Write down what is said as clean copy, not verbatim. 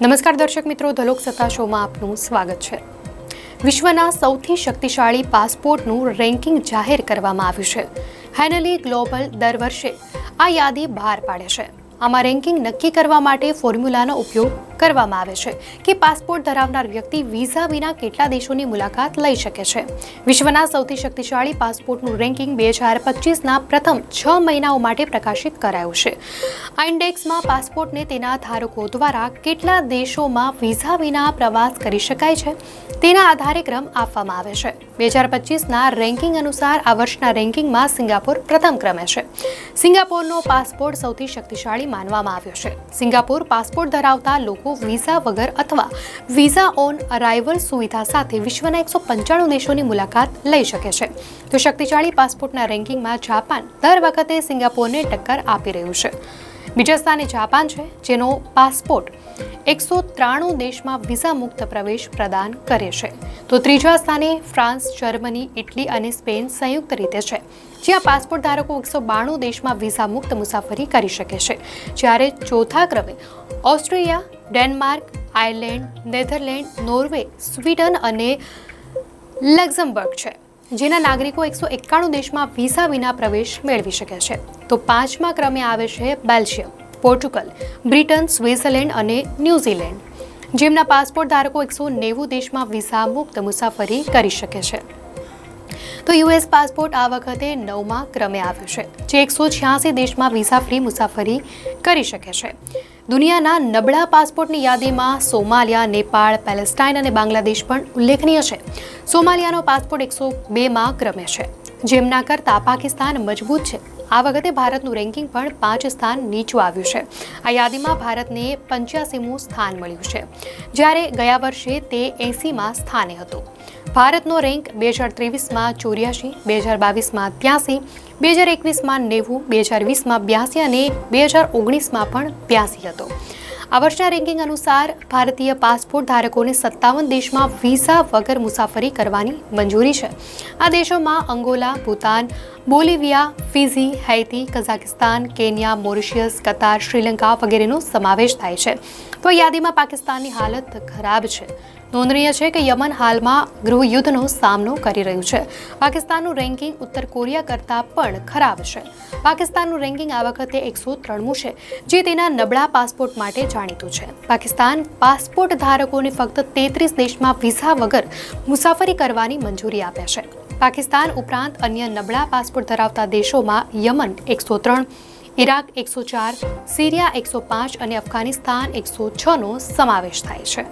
નમસ્કાર દર્શક મિત્રો, ધ લોકસત્તા શોમાં આપનું સ્વાગત છે। વિશ્વના સૌથી શક્તિશાળી પાસપોર્ટનું રેન્કિંગ જાહેર કરવામાં આવ્યું છે। હેનલી ગ્લોબલ દર વર્ષે આ યાદી બહાર પાડે છે। આમાં રેન્કિંગ નક્કી કરવા માટે ફોર્મ્યુલાનો ઉપયોગ કરવામાં આવે છે કે પાસપોર્ટ ધરાવનાર વ્યક્તિ વિઝા વિના કેટલા દેશોની મુલાકાત લઈ શકે છે। વિશ્વના સૌથી શક્તિશાળી પાસપોર્ટનું રેન્કિંગ 2025ના પ્રથમ 6 મહિનાઓ માટે પ્રકાશિત કરાયું છે। આ ઇન્ડેક્સમાં પાસપોર્ટને તેના ધારકો દ્વારા કેટલા દેશોમાં વિઝા વિના પ્રવાસ કરી શકાય છે તેના આધારે ક્રમ આપવામાં આવે છે। 2025ના રેન્કિંગ અનુસાર આ વર્ષના રેન્કિંગમાં સિંગાપોર પ્રથમ ક્રમે છે। સિંગાપોરનો પાસપોર્ટ સૌથી શક્તિશાળી માનવામાં આવ્યો છે। સિંગાપોર પાસપોર્ટ ધરાવતા લોકો વિઝા વગર અથવા વિઝા ઓન અરાઇવલ સુવિધા સાથે વિશ્વના 195 દેશોની મુલાકાત લઈ શકે છે। તો શક્તિશાળી પાસપોર્ટના રેન્કિંગમાં જાપાન દર વખતે સિંગાપોરને ટક્કર આપી રહ્યું છે। બીજા સ્થાને જાપાન છે, જેનો પાસપોર્ટ 193 દેશમાં વિઝા મુક્ત પ્રવેશ પ્રદાન કરે છે। તો ત્રીજા સ્થાને ફ્રાન્સ, જર્મની, ઇટલી અને સ્પેન સંયુક્ત રીતે છે, જ્યાં પાસપોર્ટ ધારકો 192 દેશમાં વિઝા મુક્ત મુસાફરી કરી શકે છે। જ્યારે ચોથા ક્રમે Austria, Denmark, Ireland, Netherland, Norway, Sweden અને લક્ઝમબર્ગ છે, જેના નાગરિકો 191 દેશમાં વિઝા વિના પ્રવેશ મેળવી શકે છે। તો પાંચમા ક્રમે આવે છે બેલ્જિયમ, પોર્ટુગલ, બ્રિટન, સ્વિટ્ઝરલેન્ડ અને ન્યૂઝીલેન્ડ, જેમના પાસપોર્ટ ધારકો 190 દેશમાં વિઝા મુક્ત મુસાફરી કરી શકે છે। તો યુએસ પાસપોર્ટ આ વખતે 9મા ક્રમે આવ્યો છે, જે 186 દેશમાં વિઝા ફ્રી મુસાફરી કરી શકે છે। દુનિયાના નબળા પાસપોર્ટની યાદીમાં સોમાલિયા, નેપાળ, પેલેસ્ટાઇન અને બાંગ્લાદેશ પણ ઉલ્લેખનીય છે। સોમાલિયાનો પાસપોર્ટ 102મા ક્રમે છે, જેમના કરતાં પાકિસ્તાન મજબૂત છે। આ વખતે ભારતનું રેન્કિંગ પણ 5 સ્થાન નીચું આવ્યું છે। આ યાદીમાં ભારતને 85મું સ્થાન મળ્યું છે, જ્યારે ગયા વર્ષે તે 80મા સ્થાને હતું। ભારતનો રેન્ક 2023માં 84, 2022માં 83, 2021માં 90, 2020માં 82 અને 2019માં પણ 82 હતો। આ વર્ષના રેન્કિંગ અનુસાર ભારતીય પાસપોર્ટ ધારકોને 57 દેશમાં વિઝા વગર મુસાફરી કરવાની મંજૂરી છે। આ દેશોમાં Angola, Bhutan, Bolivia, Fiji, Haiti, Kazakhstan, Kenya, Mauritius, Qatar, Sri Lanka વગેરેનો સમાવેશ થાય છે। તો યાદીમાં પાકિસ્તાનની હાલત ખરાબ છે। નોંધનીય છે કે યમન હાલમાં ગૃહયુદ્ધનો સામનો કરી રહ્યું છે। પાકિસ્તાનનું રેન્કિંગ ઉત્તર કોરિયા કરતાં પણ ખરાબ છે। પાકિસ્તાનનું રેન્કિંગ આ વખતે 103મું છે, જે તેના નબળા પાસપોર્ટ માટે જાણીતું છે। પાકિસ્તાન પાસપોર્ટ ધારકોને ફક્ત 33 દેશમાં વિઝા વગર મુસાફરી કરવાની મંજૂરી આપે છે। પાકિસ્તાન ઉપરાંત અન્ય નબળા પાસપોર્ટ ધરાવતા દેશોમાં યમન 103, ઇરાક 104, સિરિયા 105 અને અફઘાનિસ્તાન 106નો સમાવેશ થાય છે।